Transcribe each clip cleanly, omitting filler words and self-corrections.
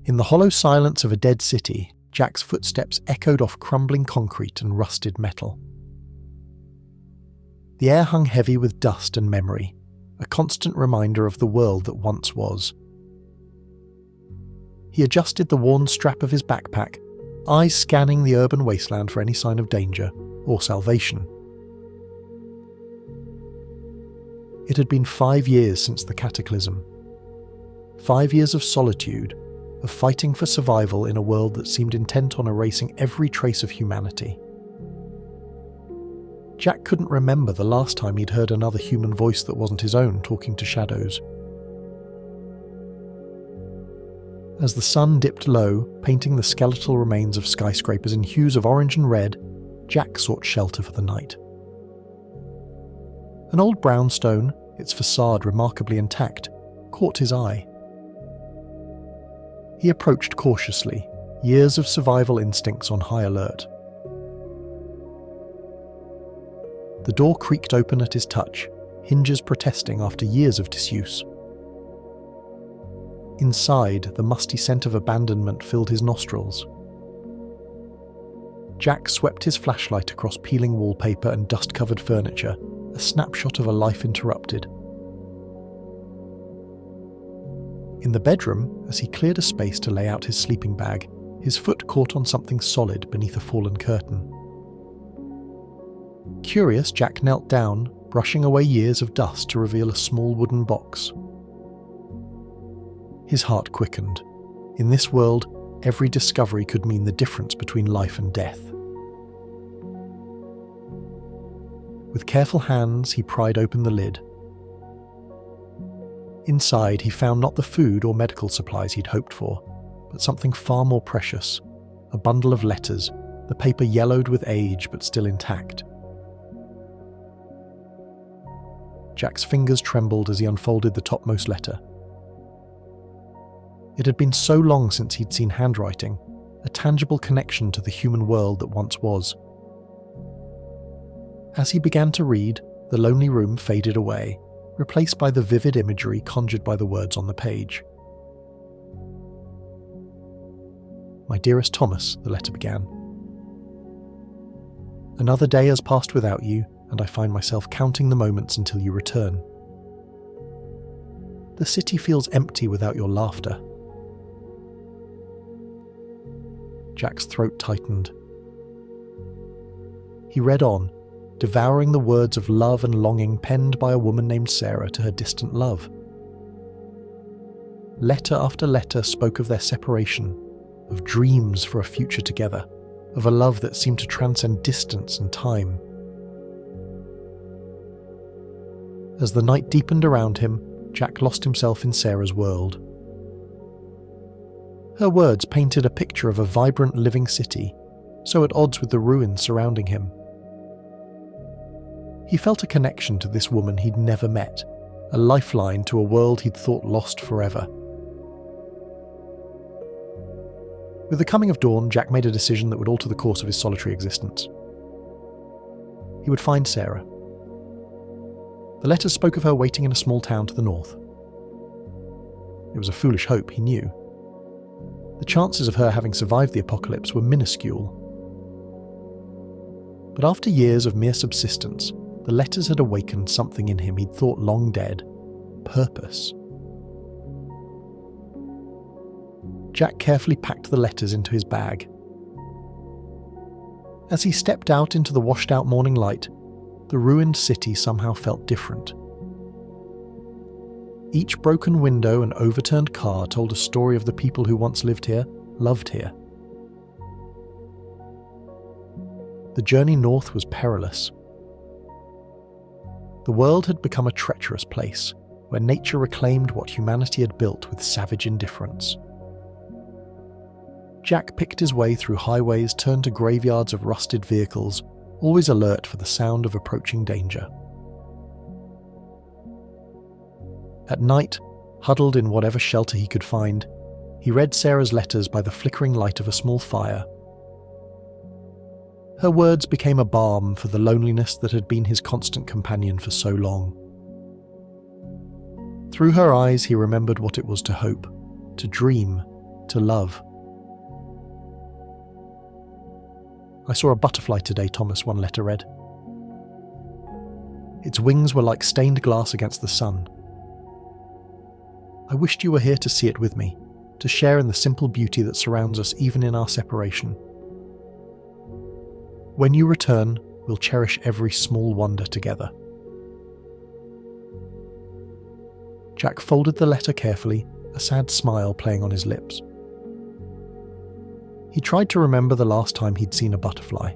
In the hollow silence of a dead city, Jack's footsteps echoed off crumbling concrete and rusted metal. The air hung heavy with dust and memory, a constant reminder of the world that once was. He adjusted the worn strap of his backpack, eyes scanning the urban wasteland for any sign of danger or salvation. It had been 5 years since the cataclysm. 5 years of solitude, of fighting for survival in a world that seemed intent on erasing every trace of humanity. Jack couldn't remember the last time he'd heard another human voice that wasn't his own talking to shadows. As the sun dipped low, painting the skeletal remains of skyscrapers in hues of orange and red, Jack sought shelter for the night. An old brownstone, its facade remarkably intact, caught his eye. He approached cautiously, years of survival instincts on high alert. The door creaked open at his touch, hinges protesting after years of disuse. Inside, the musty scent of abandonment filled his nostrils. Jack swept his flashlight across peeling wallpaper and dust-covered furniture, a snapshot of a life interrupted. In the bedroom, as he cleared a space to lay out his sleeping bag, his foot caught on something solid beneath a fallen curtain. Curious, Jack knelt down, brushing away years of dust to reveal a small wooden box. His heart quickened. In this world, every discovery could mean the difference between life and death. With careful hands, he pried open the lid. Inside, he found not the food or medical supplies he'd hoped for, but something far more precious, a bundle of letters, the paper yellowed with age but still intact. Jack's fingers trembled as he unfolded the topmost letter. It had been so long since he'd seen handwriting, a tangible connection to the human world that once was. As he began to read, the lonely room faded away, replaced by the vivid imagery conjured by the words on the page. "My dearest Thomas," the letter began. "Another day has passed without you, and I find myself counting the moments until you return. The city feels empty without your laughter." Jack's throat tightened. He read on, devouring the words of love and longing penned by a woman named Sarah to her distant love. Letter after letter spoke of their separation, of dreams for a future together, of a love that seemed to transcend distance and time. As the night deepened around him, Jack lost himself in Sarah's world. Her words painted a picture of a vibrant living city, so at odds with the ruins surrounding him. He felt a connection to this woman he'd never met, a lifeline to a world he'd thought lost forever. With the coming of dawn, Jack made a decision that would alter the course of his solitary existence. He would find Sarah. The letters spoke of her waiting in a small town to the north. It was a foolish hope, he knew. The chances of her having survived the apocalypse were minuscule. But after years of mere subsistence, the letters had awakened something in him he'd thought long dead: purpose. Jack carefully packed the letters into his bag. As he stepped out into the washed-out morning light, the ruined city somehow felt different. Each broken window and overturned car told a story of the people who once lived here, loved here. The journey north was perilous. The world had become a treacherous place, where nature reclaimed what humanity had built with savage indifference. Jack picked his way through highways turned to graveyards of rusted vehicles, always alert for the sound of approaching danger. At night, huddled in whatever shelter he could find, he read Sarah's letters by the flickering light of a small fire. Her words became a balm for the loneliness that had been his constant companion for so long. Through her eyes he remembered what it was to hope, to dream, to love. I saw a butterfly today, Thomas, one letter read. Its wings were like stained glass against the sun. I wished you were here to see it with me, to share in the simple beauty that surrounds us even in our separation. When you return, we'll cherish every small wonder together. Jack folded the letter carefully, a sad smile playing on his lips. He tried to remember the last time he'd seen a butterfly.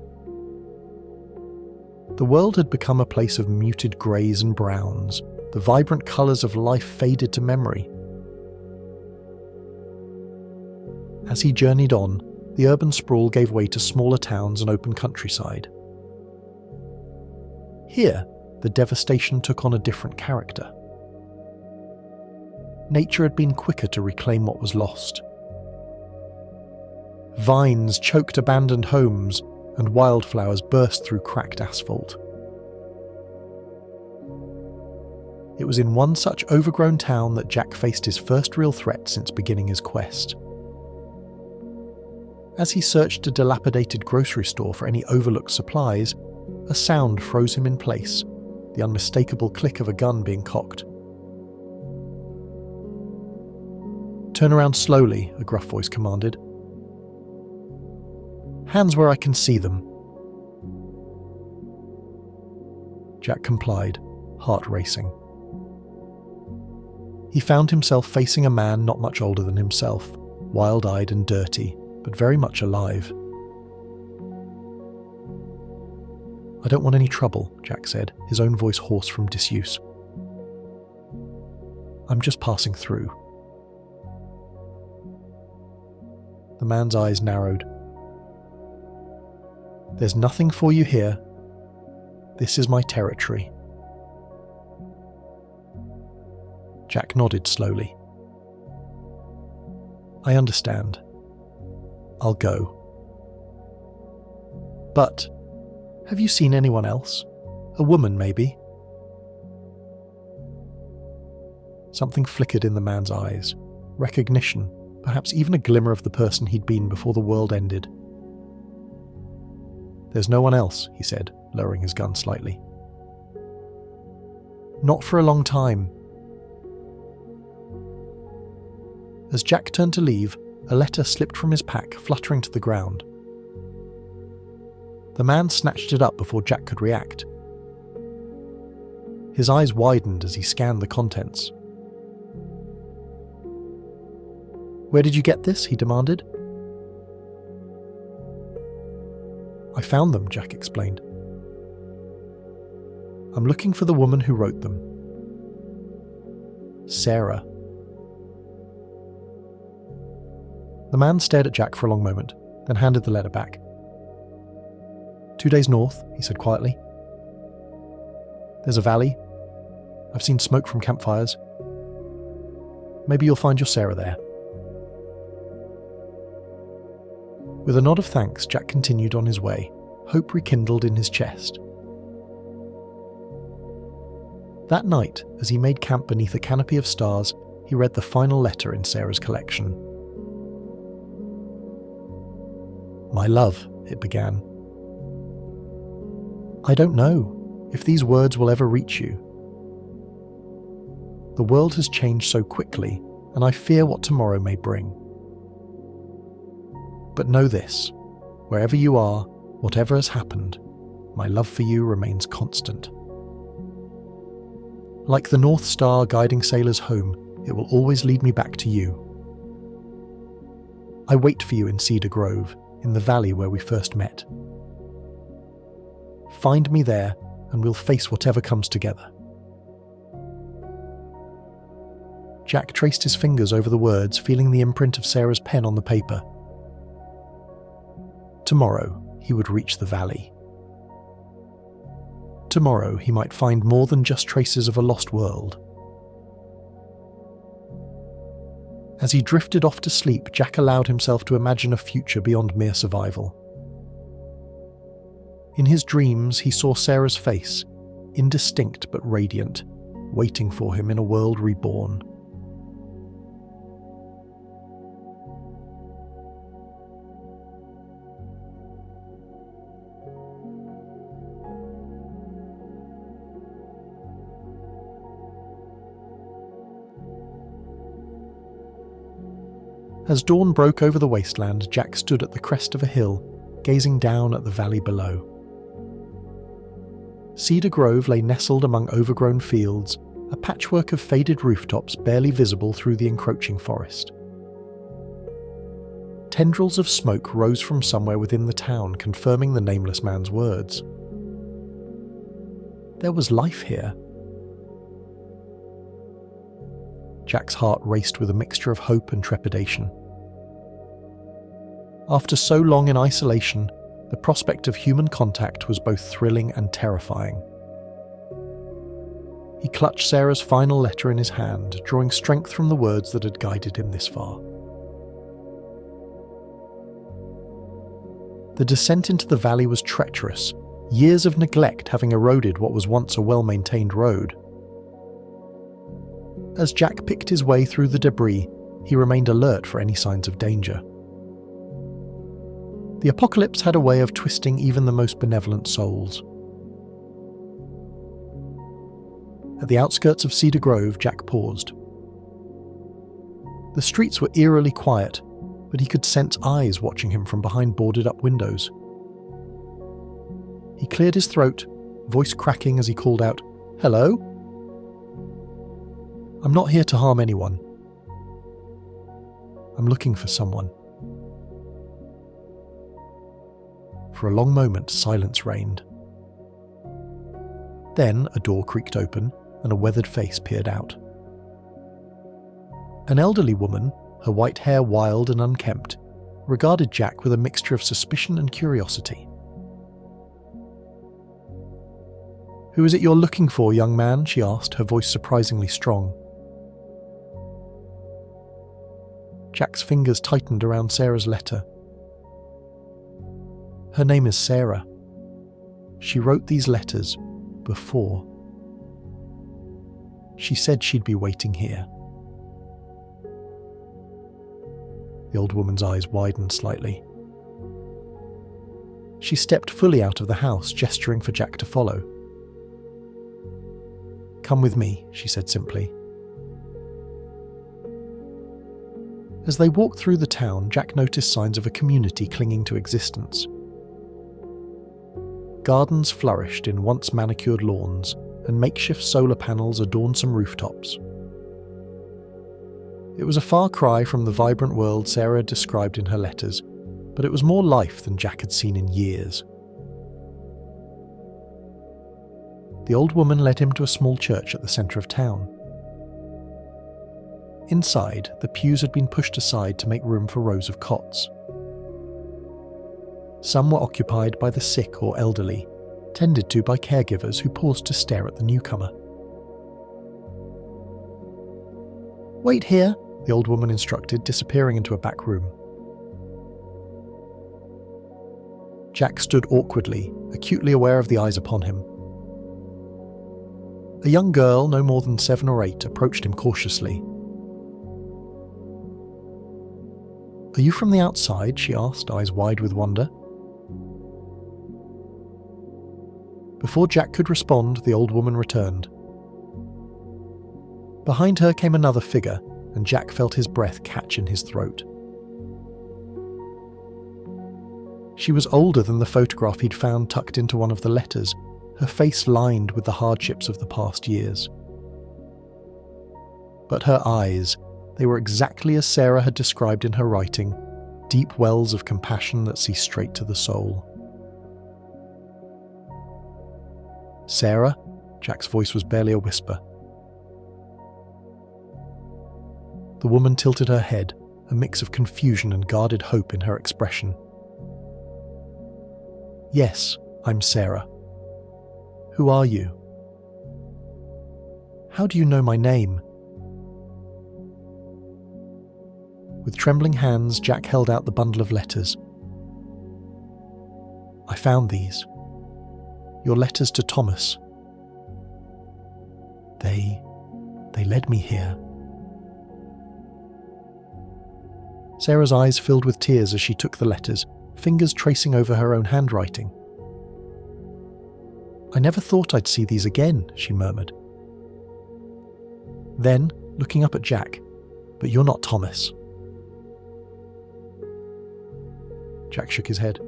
The world had become a place of muted greys and browns. The vibrant colours of life faded to memory. As he journeyed on, the urban sprawl gave way to smaller towns and open countryside. Here, the devastation took on a different character. Nature had been quicker to reclaim what was lost. Vines choked abandoned homes, and wildflowers burst through cracked asphalt. It was in one such overgrown town that Jack faced his first real threat since beginning his quest. As he searched a dilapidated grocery store for any overlooked supplies, a sound froze him in place, the unmistakable click of a gun being cocked. "Turn around slowly," a gruff voice commanded. "Hands where I can see them." Jack complied, heart racing. He found himself facing a man not much older than himself, wild-eyed and dirty, but very much alive. "I don't want any trouble," Jack said, his own voice hoarse from disuse. "I'm just passing through." The man's eyes narrowed. "There's nothing for you here. This is my territory." Jack nodded slowly. "I understand. I'll go. But, have you seen anyone else? A woman, maybe?" Something flickered in the man's eyes. Recognition, perhaps even a glimmer of the person he'd been before the world ended. "There's no one else," he said, lowering his gun slightly. "Not for a long time." As Jack turned to leave, a letter slipped from his pack, fluttering to the ground. The man snatched it up before Jack could react. His eyes widened as he scanned the contents. "Where did you get this?" he demanded. "I found them," Jack explained. "I'm looking for the woman who wrote them. Sarah." The man stared at Jack for a long moment, then handed the letter back. "2 days north," he said quietly. "There's a valley. I've seen smoke from campfires. Maybe you'll find your Sarah there." With a nod of thanks, Jack continued on his way, hope rekindled in his chest. That night, as he made camp beneath a canopy of stars, he read the final letter in Sarah's collection. "My love," it began. "I don't know if these words will ever reach you. The world has changed so quickly, and I fear what tomorrow may bring. But know this, wherever you are, whatever has happened, my love for you remains constant. Like the North Star guiding sailors home, it will always lead me back to you. I wait for you in Cedar Grove, in the valley where we first met. Find me there, and we'll face whatever comes together." Jack traced his fingers over the words, feeling the imprint of Sarah's pen on the paper. Tomorrow, he would reach the valley. Tomorrow, he might find more than just traces of a lost world. As he drifted off to sleep, Jack allowed himself to imagine a future beyond mere survival. In his dreams, he saw Sarah's face, indistinct but radiant, waiting for him in a world reborn. As dawn broke over the wasteland, Jack stood at the crest of a hill, gazing down at the valley below. Cedar Grove lay nestled among overgrown fields, a patchwork of faded rooftops barely visible through the encroaching forest. Tendrils of smoke rose from somewhere within the town, confirming the nameless man's words. There was life here. Jack's heart raced with a mixture of hope and trepidation. After so long in isolation, the prospect of human contact was both thrilling and terrifying. He clutched Sarah's final letter in his hand, drawing strength from the words that had guided him this far. The descent into the valley was treacherous, years of neglect having eroded what was once a well-maintained road. As Jack picked his way through the debris, he remained alert for any signs of danger. The apocalypse had a way of twisting even the most benevolent souls. At the outskirts of Cedar Grove, Jack paused. The streets were eerily quiet, but he could sense eyes watching him from behind boarded-up windows. He cleared his throat, voice cracking as he called out, "Hello? I'm not here to harm anyone. I'm looking for someone." For a long moment, silence reigned. Then a door creaked open, and a weathered face peered out. An elderly woman, her white hair wild and unkempt, regarded Jack with a mixture of suspicion and curiosity. "Who is it you're looking for, young man?" she asked, her voice surprisingly strong. Jack's fingers tightened around Sarah's letter. "Her name is Sarah. She wrote these letters before. She said she'd be waiting here." The old woman's eyes widened slightly. She stepped fully out of the house, gesturing for Jack to follow. "Come with me," she said simply. As they walked through the town, Jack noticed signs of a community clinging to existence. Gardens flourished in once manicured lawns, and makeshift solar panels adorned some rooftops. It was a far cry from the vibrant world Sarah had described in her letters, but it was more life than Jack had seen in years. The old woman led him to a small church at the centre of town. Inside, the pews had been pushed aside to make room for rows of cots. Some were occupied by the sick or elderly, tended to by caregivers who paused to stare at the newcomer. "Wait here," the old woman instructed, disappearing into a back room. Jack stood awkwardly, acutely aware of the eyes upon him. A young girl, no more than 7 or 8, approached him cautiously. "Are you from the outside?" she asked, eyes wide with wonder. Before Jack could respond, the old woman returned. Behind her came another figure, and Jack felt his breath catch in his throat. She was older than the photograph he'd found tucked into one of the letters, her face lined with the hardships of the past years. But her eyes, they were exactly as Sarah had described in her writing, deep wells of compassion that see straight to the soul. "Sarah?" Jack's voice was barely a whisper. The woman tilted her head, a mix of confusion and guarded hope in her expression. "Yes, I'm Sarah. Who are you? How do you know my name?" With trembling hands, Jack held out the bundle of letters. "I found these. Your letters to Thomas. They led me here." Sarah's eyes filled with tears as she took the letters, fingers tracing over her own handwriting. "I never thought I'd see these again," she murmured. Then, looking up at Jack, "But you're not Thomas." Jack shook his head.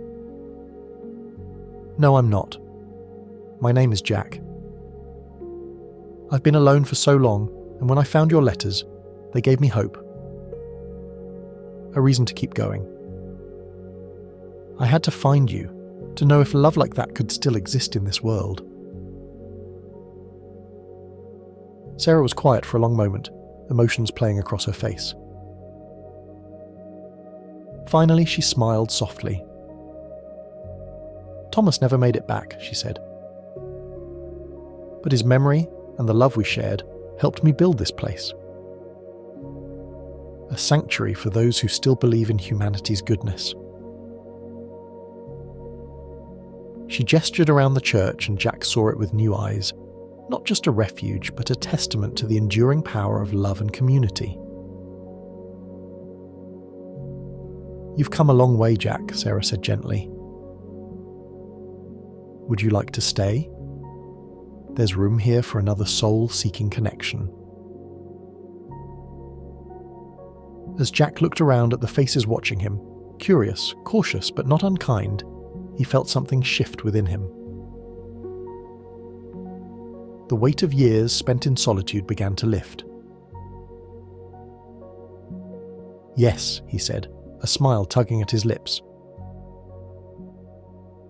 No, I'm not. My name is Jack. I've been alone for so long, and when I found your letters, they gave me hope. A reason to keep going. I had to find you, to know if love like that could still exist in this world. Sarah was quiet for a long moment, emotions playing across her face. Finally, she smiled softly. Thomas never made it back, she said. But his memory and the love we shared helped me build this place. A sanctuary for those who still believe in humanity's goodness. She gestured around the church and Jack saw it with new eyes. Not just a refuge, but a testament to the enduring power of love and community. You've come a long way, Jack, Sarah said gently. Would you like to stay? There's room here for another soul seeking connection. As Jack looked around at the faces watching him, curious, cautious, but not unkind, he felt something shift within him. The weight of years spent in solitude began to lift. Yes, he said, a smile tugging at his lips.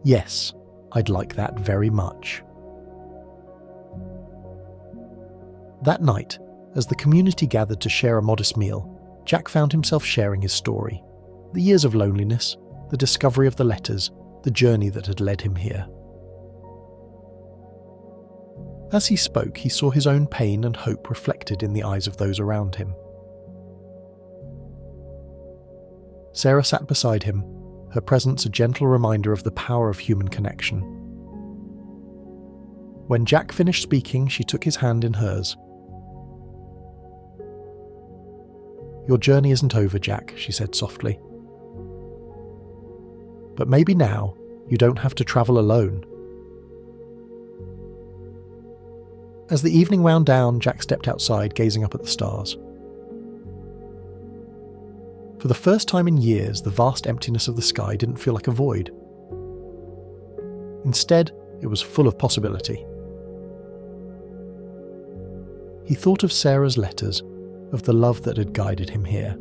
Yes, I'd like that very much. That night, as the community gathered to share a modest meal, Jack found himself sharing his story. The years of loneliness, the discovery of the letters, the journey that had led him here. As he spoke, he saw his own pain and hope reflected in the eyes of those around him. Sarah sat beside him, her presence a gentle reminder of the power of human connection. When Jack finished speaking, she took his hand in hers. Your journey isn't over, Jack, she said softly. But maybe now, you don't have to travel alone. As the evening wound down, Jack stepped outside, gazing up at the stars. For the first time in years, the vast emptiness of the sky didn't feel like a void. Instead, it was full of possibility. He thought of Sarah's letters, of the love that had guided him here.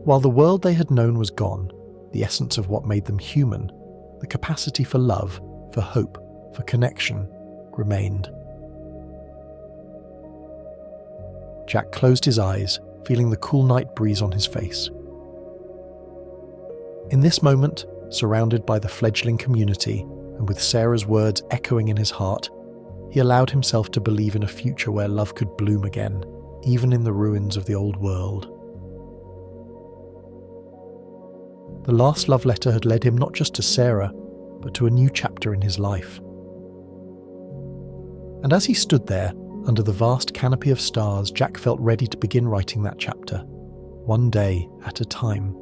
While the world they had known was gone, the essence of what made them human, the capacity for love, for hope, for connection, remained. Jack closed his eyes, feeling the cool night breeze on his face. In this moment, surrounded by the fledgling community, and with Sarah's words echoing in his heart, he allowed himself to believe in a future where love could bloom again, even in the ruins of the old world. The last love letter had led him not just to Sarah, but to a new chapter in his life. And as he stood there, under the vast canopy of stars, Jack felt ready to begin writing that chapter, one day at a time.